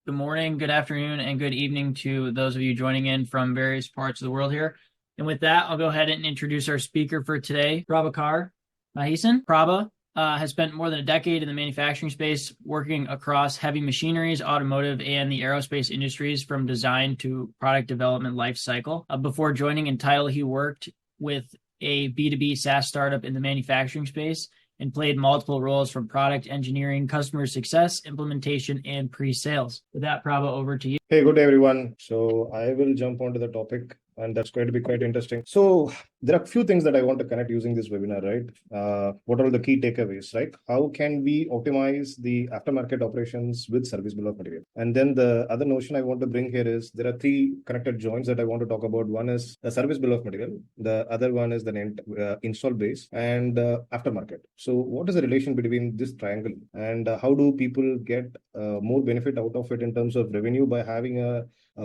Good morning, good afternoon, and good evening to those of you joining in from various parts of the world here. And with that, I'll go ahead and introduce our speaker for today, Prabhakar Mahesan. Prabha has spent more than a decade in the manufacturing space, working across heavy machineries, automotive, and the aerospace industries from design to product development life cycle. Before joining Entitle, he worked with a B2B SaaS startup in the manufacturing space and played multiple roles from product engineering, customer success, implementation, and pre-sales. With that, Prabha, over to you. Hey, good day, everyone. So I will jump onto the topic, and that's going to be quite interesting. So there are a few things that I want to connect using this webinar, right? What are the key takeaways, right? How can we optimize the aftermarket operations with service bill of material? And then the other notion I want to bring here is there are three connected joints that I want to talk about. One is the service bill of material. The other one is the install base and aftermarket. So what is the relation between this triangle, and how do people get more benefit out of it in terms of revenue by having a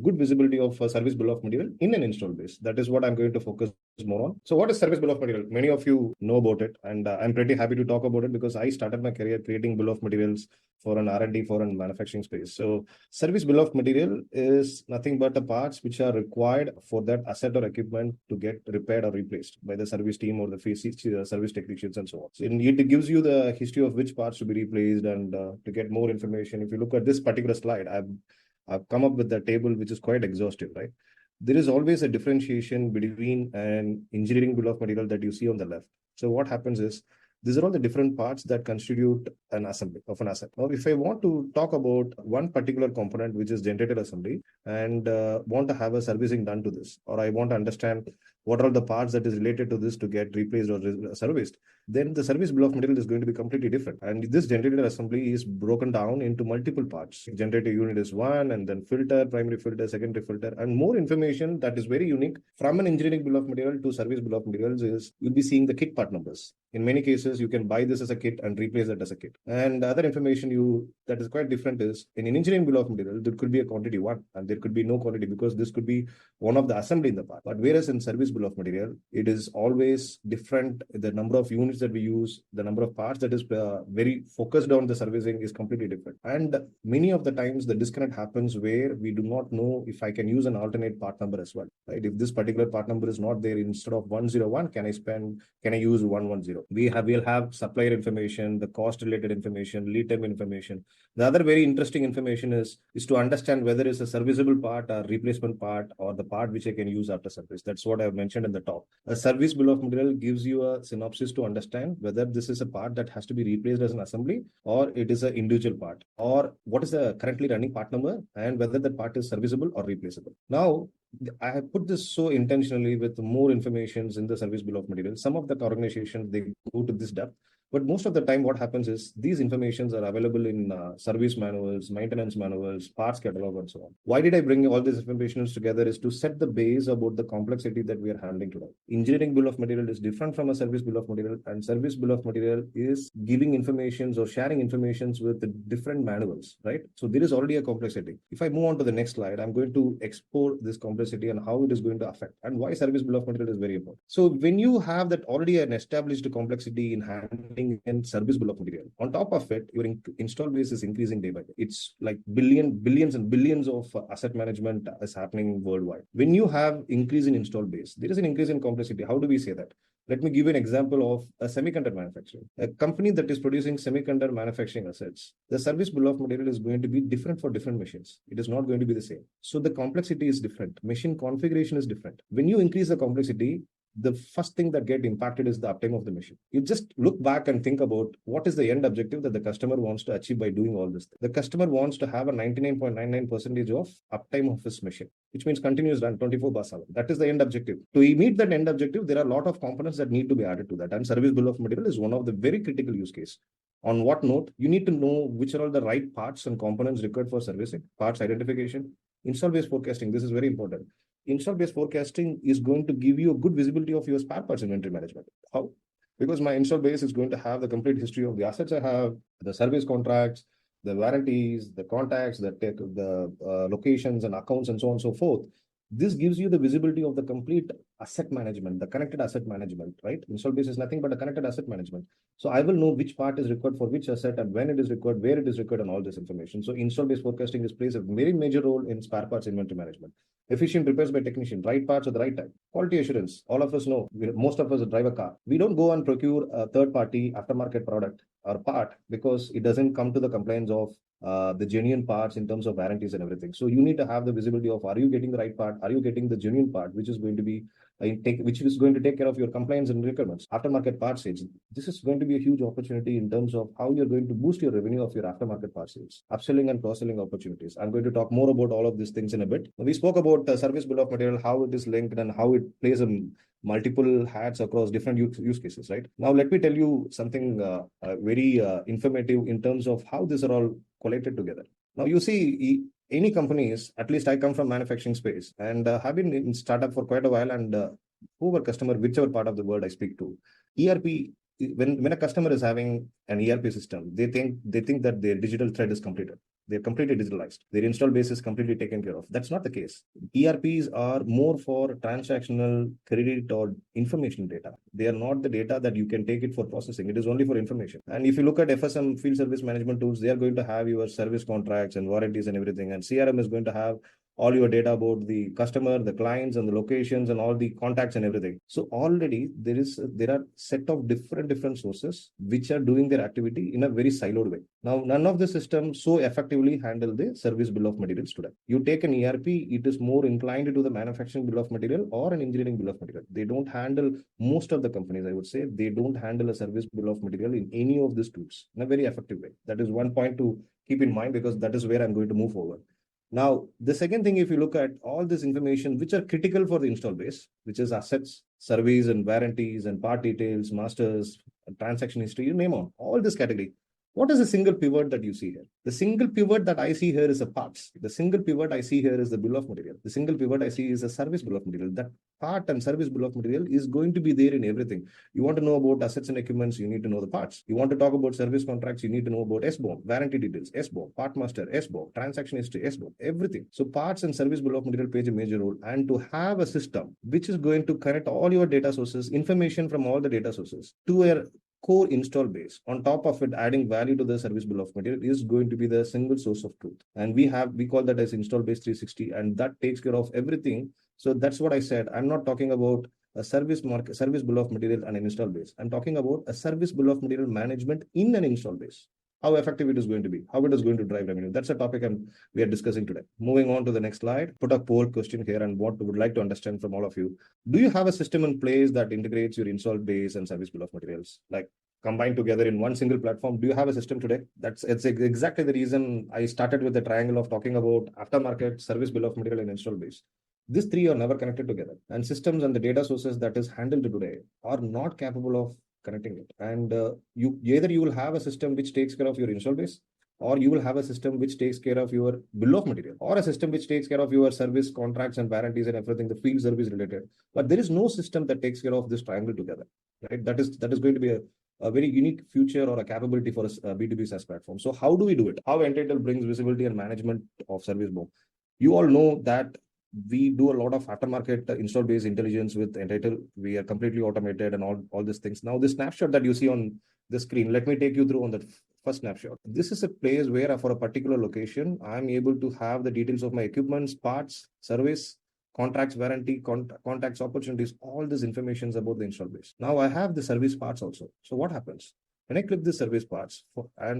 good visibility of a service bill of material in an install base? That is what I'm going to focus more on. So what is service bill of material? Many of you know about it, and I'm pretty happy to talk about it because I started my career creating bill of materials for an R&D for an manufacturing space. So service bill of material is nothing but the parts which are required for that asset or equipment to get repaired or replaced by the service team or the service technicians and so on. So it gives you the history of which parts to be replaced, and to get more information. If you look at this particular slide, I've come up with a table which is quite exhaustive, right? There is always a differentiation between an engineering bill of material that you see on the left. So what happens is, these are all the different parts that constitute an assembly of an asset. Now, if I want to talk about one particular component, which is generator assembly, and want to have a servicing done to this, or I want to understand what are the parts that is related to this to get replaced or serviced, then the service bill of material is going to be completely different. And this generator assembly is broken down into multiple parts. Generator unit is one, and then filter, primary filter, secondary filter, and more information that is very unique from an engineering bill of material to service bill of materials is you'll be seeing the kit part numbers. In many cases, you can buy this as a kit and replace that as a kit. And the other information that is quite different is in an engineering bill of material, there could be a quantity one, and there could be no quantity because this could be one of the assembly in the part. But whereas in service bill of material, it is always different. The number of units that we use, the number of parts that is very focused on the servicing is completely different. And many of the times the disconnect happens where we do not know if I can use an alternate part number as well, right? If this particular part number is not there, instead of 101, can I use 110? We'll have supplier information, the cost related information, lead time information. The other very interesting information is to understand whether it's a serviceable part or replacement part or the part which I can use after service. That's what I've mentioned in the top. A service bill of material gives you a synopsis to understand whether this is a part that has to be replaced as an assembly or it is an individual part, or what is the currently running part number and whether that part is serviceable or replaceable. Now, I have put this so intentionally with more informations in the service bill of material. Some of the organizations, they go to this depth, but most of the time what happens is these informations are available in service manuals, maintenance manuals, parts catalog, and so on. Why did I bring all these information together is to set the base about the complexity that we are handling today. Engineering bill of material is different from a service bill of material, and service bill of material is giving informations or sharing informations with the different manuals, right? So there is already a complexity. If I move on to the next slide, I'm going to explore this complexity and how it is going to affect and why service bill of material is very important. So when you have that already an established complexity in handling and service bill of material, on top of it, your install base is increasing day by day. It's like billions and billions of asset management is happening worldwide. When you have increase in install base, there is an increase in complexity. How do we say that? Let me give you an example of a semiconductor manufacturing. A company that is producing semiconductor manufacturing assets, the service bill of material is going to be different for different machines. It is not going to be the same. So the complexity is different. Machine configuration is different. When you increase the complexity, the first thing that get impacted is the uptime of the machine. You just look back and think about what is the end objective that the customer wants to achieve by doing all this. The customer wants to have a 99.99% of uptime of his machine, which means continuous run 24/7. That is the end objective. To meet that end objective, there are a lot of components that need to be added to that, and service bill of material is one of the very critical use case. On what note? You need to know which are all the right parts and components required for servicing, parts identification, install base forecasting. This is very important. Install base forecasting is going to give you a good visibility of your spare parts inventory management. How? Because my install base is going to have the complete history of the assets I have, the service contracts, the warranties, the contacts, the locations and accounts, and so on and so forth. This gives you the visibility of the complete asset management, the connected asset management, right? Install base is nothing but a connected asset management. So I will know which part is required for which asset and when it is required, where it is required, and all this information. So install base forecasting plays a very major role in spare parts inventory management. Efficient repairs by technician, right parts at the right time. Quality assurance. All of us know, most of us drive a car. We don't go and procure a third party aftermarket product or part because it doesn't come to the compliance of the genuine parts in terms of warranties and everything. So you need to have the visibility of, are you getting the right part? Are you getting the genuine part, which is going to be which is going to take care of your compliance and requirements. Aftermarket parts sales. This is going to be a huge opportunity in terms of how you're going to boost your revenue of your aftermarket parts sales, upselling and cross-selling opportunities. I'm going to talk more about all of these things in a bit. We spoke about service bill of material, how it is linked and how it plays a multiple hats across different use cases, right? Now, let me tell you something very informative in terms of how these are all collated together. Now, you see, any companies, at least I come from manufacturing space and have been in startup for quite a while, and whoever customer, whichever part of the world I speak to, ERP, when a customer is having an ERP system, they think that their digital thread is completed. They're completely digitalized. Their install base is completely taken care of. That's not the case. ERPs are more for transactional credit or information data. They are not the data that you can take it for processing. It is only for information. And if you look at FSM, field service management tools, they are going to have your service contracts and warranties and everything. And CRM is going to have all your data about the customer, the clients, and the locations, and all the contacts and everything. So already there are set of different sources which are doing their activity in a very siloed way. Now, none of the systems so effectively handle the service bill of materials today. You take an ERP, it is more inclined to the manufacturing bill of material or an engineering bill of material. They don't handle, most of the companies, I would say, they don't handle a service bill of material in any of these tools in a very effective way. That is one point to keep in mind, because that is where I'm going to move forward. Now, the second thing, if you look at all this information, which are critical for the install base, which is assets, surveys and warranties and part details, masters, transaction history, you name all this category. What is the single pivot that you see here? The single pivot that I see here is a parts. The single pivot I see here is the bill of material. The single pivot I see is a service bill of material. That part and service bill of material is going to be there in everything. You want to know about assets and equipments, you need to know the parts. You want to talk about service contracts, you need to know about SBOM, warranty details, SBOM, part master, SBOM, transaction history, SBOM, everything. So parts and service bill of material play a major role. And to have a system which is going to connect all your data sources, information from all the data sources to a core install base, on top of it adding value to the service bill of material, is going to be the single source of truth. And we call that as install base 360, and that takes care of everything. So that's what I said. I'm not talking about a service bill of material and an install base. I'm talking about a service bill of material management in an install base. How effective it is going to be, how it is going to drive revenue. That's a topic we are discussing today. Moving on to the next slide, put a poll question here, and what we would like to understand from all of you. Do you have a system in place that integrates your install base and service bill of materials, like combined together in one single platform? Do you have a system today? It's exactly the reason I started with the triangle of talking about aftermarket, service bill of material, and install base. These three are never connected together, and systems and the data sources that is handled today are not capable of connecting it. And you will have a system which takes care of your install base, or you will have a system which takes care of your bill of material, or a system which takes care of your service contracts and warranties and everything, the field service related. But there is no system that takes care of this triangle together, right? That is going to be a very unique future or a capability for a B2B SaaS platform. So how do we do it? How Entitle brings visibility and management of service BOM? You all know that we do a lot of aftermarket install base intelligence with Entitle. We are completely automated and all these things. Now, this snapshot that you see on the screen, let me take you through on the first snapshot. This is a place where for a particular location, I'm able to have the details of my equipments, parts, service, contracts, warranty, contacts, opportunities, all this information is about the install base. Now I have the service parts also. So what happens? When I click the service parts,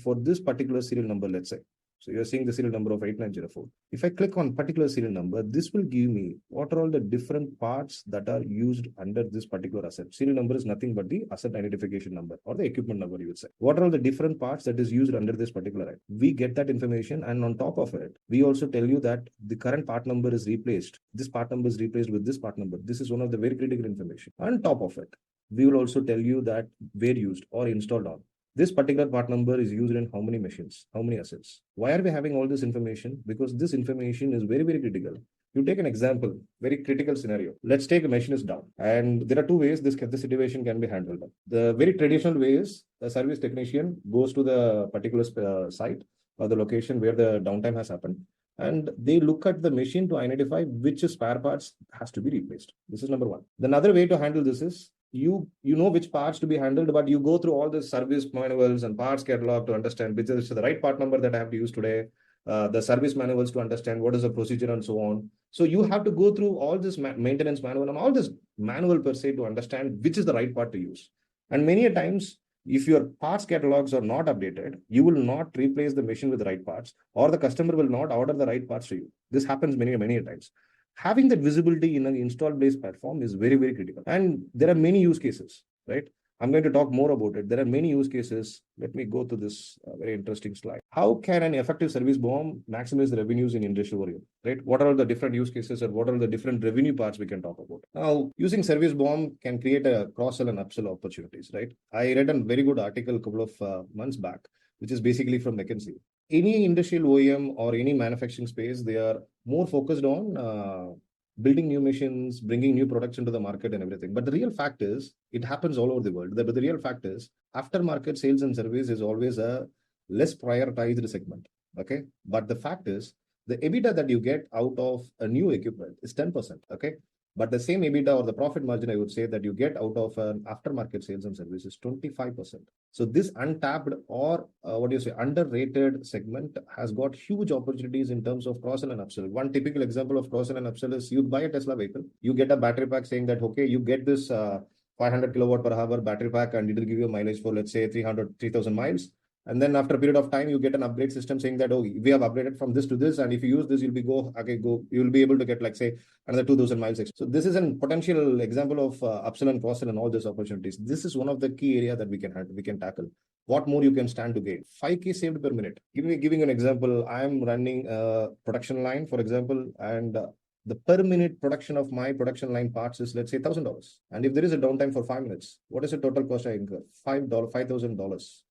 for this particular serial number, let's say, so you're seeing the serial number of 8904. If I click on particular serial number, this will give me what are all the different parts that are used under this particular asset. Serial number is nothing but the asset identification number or the equipment number, you would say. What are all the different parts that is used under this particular item? We get that information, and on top of it, we also tell you that the current part number is replaced. This part number is replaced with this part number. This is one of the very critical information. On top of it, we will also tell you that where used or installed on. This particular part number is used in how many machines, how many assets. Why are we having all this information? Because this information is very, very critical. You take an example, very critical scenario. Let's take a machine is down. And there are two ways this situation can be handled. The very traditional way is the service technician goes to the particular site or the location where the downtime has happened. and they look at the machine to identify which spare parts has to be replaced. This is number one. Another way to handle this is you know which parts to be handled, but you go through all the service manuals and parts catalog to understand which is the right part number that I have to use today, the service manuals to understand what is the procedure and so on. So you have to go through all this maintenance manual and all this manual per se to understand which is the right part to use. And many a times, if your parts catalogs are not updated, you will not replace the machine with the right parts, or the customer will not order the right parts to you. This happens many a times. Having that visibility in an install-based platform is very, very critical. And there are many use cases, right? I'm going to talk more about it. There are many use cases. Let me go to this very interesting slide. How can an effective service BOM maximize the revenues in industrial OEM, right? What are the different use cases and what are the different revenue parts we can talk about? Now, using service BOM can create a cross-sell and upsell opportunities, right? I read a very good article a couple of months back, which is basically from McKinsey. Any industrial OEM or any manufacturing space, they are more focused on building new machines, bringing new products into the market and everything. But the real fact is, it happens all over the world. But the real fact is, aftermarket sales and service is always a less prioritized segment. Okay. But the fact is, the EBITDA that you get out of a new equipment is 10%. Okay. But the same EBITDA or the profit margin, I would say, that you get out of an aftermarket sales and service is 25%. So this untapped or underrated segment has got huge opportunities in terms of cross-sell and upsell. One typical example of cross-sell and upsell is you buy a Tesla vehicle, you get a battery pack saying that, okay, you get this 500 kilowatt per hour battery pack and it will give you a mileage for, let's say, 3,000 miles. And then after a period of time, you get an upgrade system saying that, oh, we have upgraded from this to this. And if you use this, you'll be able to get, like, say, another 2,000 miles. So this is a potential example of upsell and cross-sell and all these opportunities. This is one of the key areas that we can tackle. What more you can stand to gain? 5K saved per minute. Giving an example, I'm running a production line, for example, and the per minute production of my production line parts is, let's say, $1,000. And if there is a downtime for 5 minutes, what is the total cost I incur? $5,000.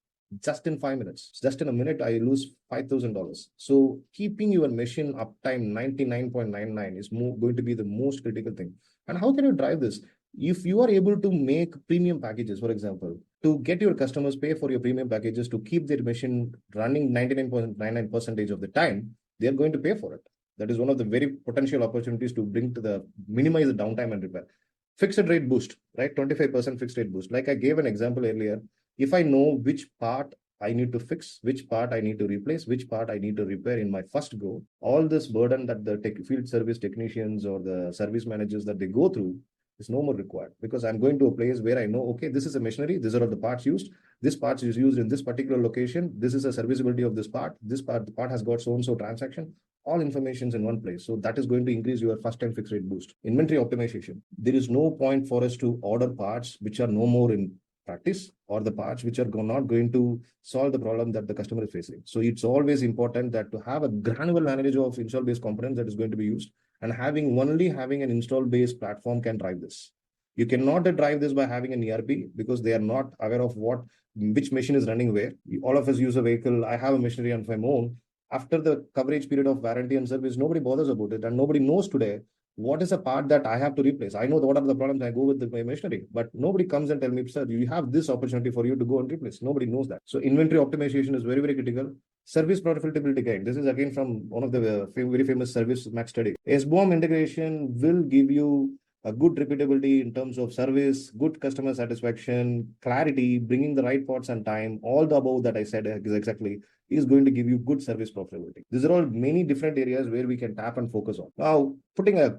Just in 5 minutes, just in a minute, I lose $5,000. So keeping your machine uptime 99.99 is going to be the most critical thing. And how can you drive this? If you are able to make premium packages, for example, to get your customers pay for your premium packages to keep their machine running 99.99% of the time, they are going to pay for it. That is one of the very potential opportunities to minimize the downtime and repair. Fixed rate boost, right? 25% fixed rate boost. Like I gave an example earlier. If I know which part I need to fix, which part I need to replace, which part I need to repair in my first go, all this burden that the field service technicians or the service managers that they go through is no more required, because I'm going to a place where I know, okay, this is a machinery, these are all the parts used, this part is used in this particular location, this is a serviceability of this part, the part has got so-and-so transaction, all information's in one place. So that is going to increase your first time fixed rate boost. Inventory optimization. There is no point for us to order parts which are no more in practice, or the parts which are not going to solve the problem that the customer is facing. So it's always important that to have a granular knowledge of install-based components that is going to be used, and only having an install-based platform can drive this. You cannot drive this by having an ERP, because they are not aware of which machine is running where. All of us use a vehicle. I have a machinery on my own. After the coverage period of warranty and service, nobody bothers about it, and nobody knows today what is a part that I have to replace. I know what are the problems, I go with my machinery, but nobody comes and tell me, sir, you have this opportunity for you to go and replace. Nobody knows that. So inventory optimization is very, very critical. Service profitability gain. This is again from one of the very famous service max study. SBOM integration will give you a good repeatability in terms of service, good customer satisfaction, clarity, bringing the right parts on time, all the above that I said exactly is going to give you good service profitability. These are all many different areas where we can tap and focus on. Now, putting a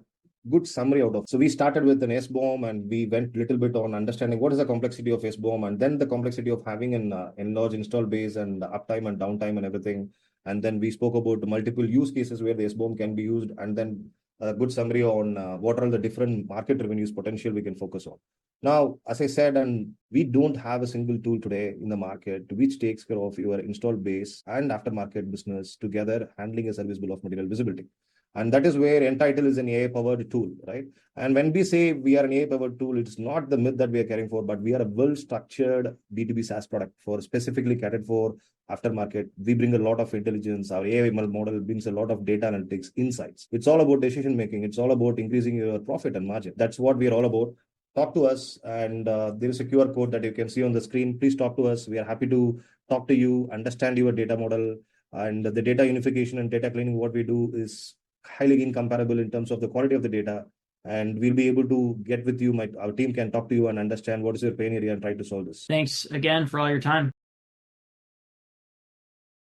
good summary out of. So we started with an SBOM and we went a little bit on understanding what is the complexity of SBOM, and then the complexity of having an enlarged install base and uptime and downtime and everything. And then we spoke about multiple use cases where the SBOM can be used, and then a good summary on what are the different market revenues potential we can focus on. Now, as I said, and we don't have a single tool today in the market which takes care of your install base and aftermarket business together, handling a service bill of material visibility. And that is where Entitle is an AI-powered tool, right? And when we say we are an AI-powered tool, it's not the myth that we are carrying for, but we are a well-structured B2B SaaS product for specifically catered for aftermarket. We bring a lot of intelligence. Our AI model brings a lot of data analytics insights. It's all about decision making. It's all about increasing your profit and margin. That's what we are all about. Talk to us, and there is a QR code that you can see on the screen. Please talk to us. We are happy to talk to you, understand your data model, And the data unification and data cleaning, what we do is highly incomparable in terms of the quality of the data. And we'll be able to get with you. Our team can talk to you and understand what is your pain area and try to solve this. Thanks again for all your time.